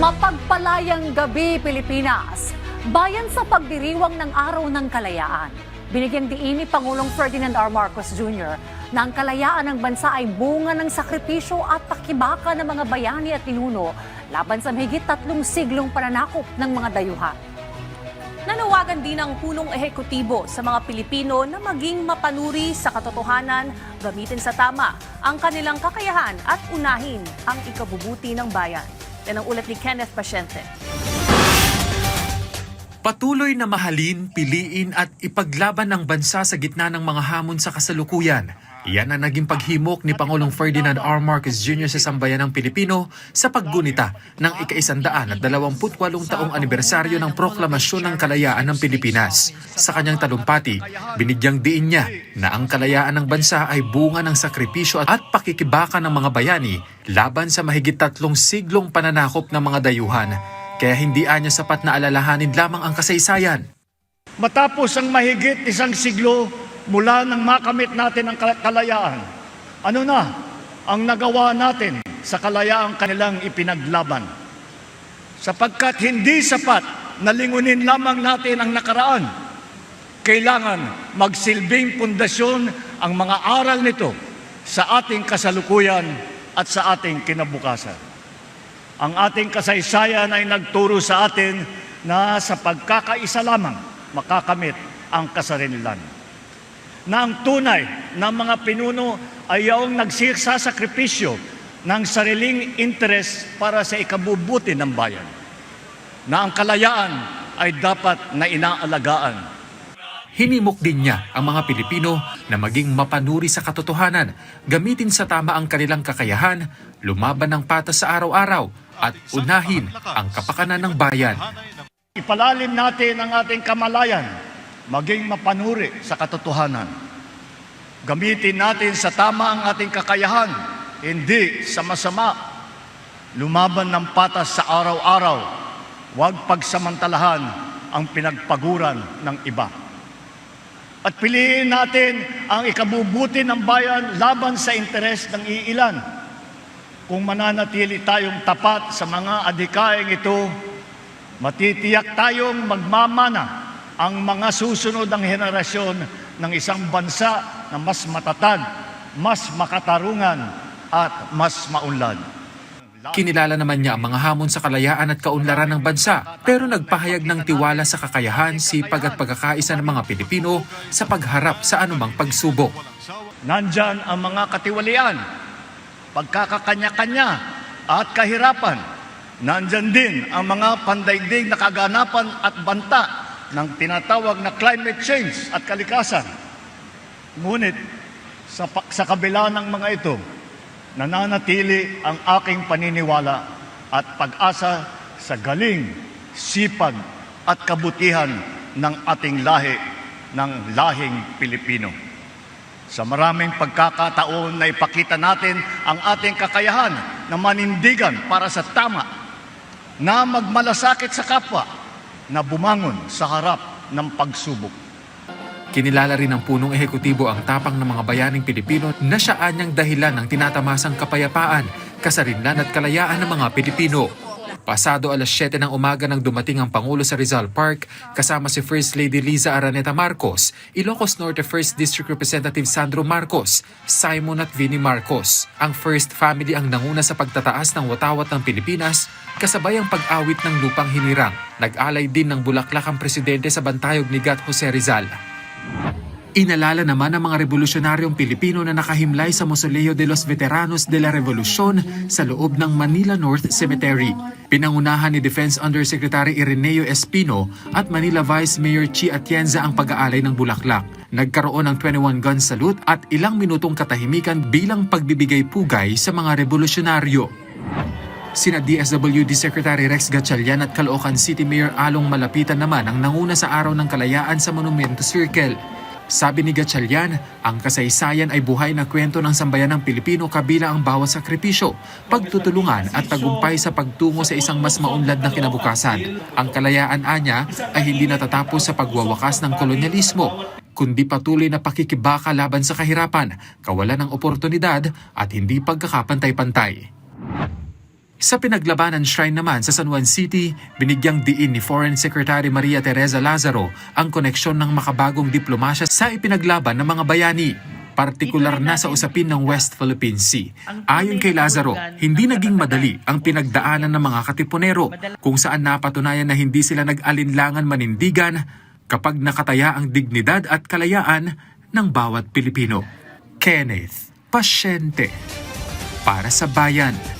Mapagpalayang gabi, Pilipinas. Bayan sa pagdiriwang ng Araw ng Kalayaan. Binigyang diin ni Pangulong Ferdinand R. Marcos Jr. na ang kalayaan ng bansa ay bunga ng sakripisyo at pakibaka ng mga bayani at ninuno laban sa mahigit 3 siglong pananakop ng mga dayuhan. Nanawagan din ang punong ehekutibo sa mga Pilipino na maging mapanuri sa katotohanan, gamitin sa tama ang kanilang kakayahan at unahin ang ikabubuti ng bayan. Yan ang ulat ni Kenneth Pasyente. Patuloy na mahalin, piliin at ipaglaban ng bansa sa gitna ng mga hamon sa kasalukuyan. Iyan ang naging paghimok ni Pangulong Ferdinand R. Marcos Jr. sa sambayanang Pilipino sa paggunita ng ika-128 taong anibersaryo ng Proklamasyon ng Kalayaan ng Pilipinas. Sa kanyang talumpati, binigyang diin niya na ang kalayaan ng bansa ay bunga ng sakripisyo at pakikibaka ng mga bayani laban sa mahigit 3 siglong pananakop ng mga dayuhan. Kaya hindi anya sapat na alalahanin lamang ang kasaysayan. Matapos ang mahigit 1 siglo mula nang makamit natin ang kalayaan, ano na ang nagawa natin sa kalayaang kanilang ipinaglaban? Sapagkat hindi sapat na lingunin lamang natin ang nakaraan, kailangan magsilbing pundasyon ang mga aral nito sa ating kasalukuyan at sa ating kinabukasan. Ang ating kasaysayan ay nagturo sa atin na sa pagkakaisa lamang makakamit ang kasarilinan. Na ang tunay na mga pinuno ay yaong nagsasakripisyo ng sariling interes para sa ikabubuti ng bayan. Na ang kalayaan ay dapat na inaalagaan. Hinimok din niya ang mga Pilipino na maging mapanuri sa katotohanan, gamitin sa tama ang kanilang kakayahan, lumaban ng patas sa araw-araw at unahin ang kapakanan ng bayan. Ipalalim natin ang ating kamalayan, maging mapanuri sa katotohanan. Gamitin natin sa tama ang ating kakayahan, hindi sa masama. Lumaban ng patas sa araw-araw, huwag pagsamantalahan ang pinagpaguran ng iba. At piliin natin ang ikabubuti ng bayan laban sa interes ng iilan. Kung mananatili tayong tapat sa mga adhikaing ito, matitiyak tayong magmamana ang mga susunod ng henerasyon ng isang bansa na mas matatag, mas makatarungan at mas maunlad. Kinilala naman niya ang mga hamon sa kalayaan at kaunlaran ng bansa, pero nagpahayag ng tiwala sa kakayahan, sipag at pagkakaisa ng mga Pilipino sa pagharap sa anumang pagsubok. Nandyan ang mga katiwalian, pagkakakanya-kanya at kahirapan. Nandyan din ang mga pandaigdig na kaganapan at banta ng tinatawag na climate change at kalikasan. Ngunit sa kabila ng mga ito, nananatili ang aking paniniwala at pag-asa sa galing, sipag at kabutihan ng ating lahi, ng lahing Pilipino. Sa maraming pagkakataon na ipakita natin ang ating kakayahan na manindigan para sa tama, na magmalasakit sa kapwa, na bumangon sa harap ng pagsubok. Kinilala rin ng punong ehekutibo ang tapang ng mga bayaning Pilipino na siya anyang dahilan ng tinatamasang kapayapaan, kasarinlan at kalayaan ng mga Pilipino. Pasado 7:00 ng umaga nang dumating ang Pangulo sa Rizal Park kasama si First Lady Liza Araneta Marcos, Ilocos Norte 1st District Representative Sandro Marcos, Simon at Vinnie Marcos. Ang First Family ang nanguna sa pagtataas ng watawat ng Pilipinas kasabay ang pag-awit ng lupang hinirang. Nag-alay din ng bulaklak ang presidente sa bantayog ni Gat Jose Rizal. Inalala naman ang mga revolusyonaryong Pilipino na nakahimlay sa Mausoleo de los Veteranos de la Revolucion sa loob ng Manila North Cemetery. Pinangunahan ni Defense Undersecretary Ireneo Espino at Manila Vice Mayor Chi Atienza ang pag-aalay ng bulaklak. Nagkaroon ng 21-gun salute at ilang minutong katahimikan bilang pagbibigay pugay sa mga revolusyonaryo. Sina DSWD Secretary Rex Gatchalian at Caloocan City Mayor Along Malapitan naman ang nanguna sa Araw ng Kalayaan sa Monumento Circle. Sabi ni Gatchalian, ang kasaysayan ay buhay na kwento ng sambayanang Pilipino kabilang ang bawat sakripisyo, pagtutulungan at tagumpay sa pagtungo sa isang mas maunlad na kinabukasan. Ang kalayaan anya ay hindi natatapos sa pagwawakas ng kolonyalismo, kundi patuloy na pakikibaka laban sa kahirapan, kawalan ng oportunidad at hindi pagkakapantay-pantay. Sa pinaglabanan shrine naman sa San Juan City, binigyang diin ni Foreign Secretary Maria Teresa Lazaro ang koneksyon ng makabagong diplomasya sa ipinaglaban ng mga bayani, partikular na sa usapin ng West Philippine Sea. Ayon kay Lazaro, hindi naging madali ang pinagdaanan ng mga katipunero kung saan napatunayan na hindi sila nag-alinlangan manindigan kapag nakataya ang dignidad at kalayaan ng bawat Pilipino. Kenneth Pasyente para sa Bayan.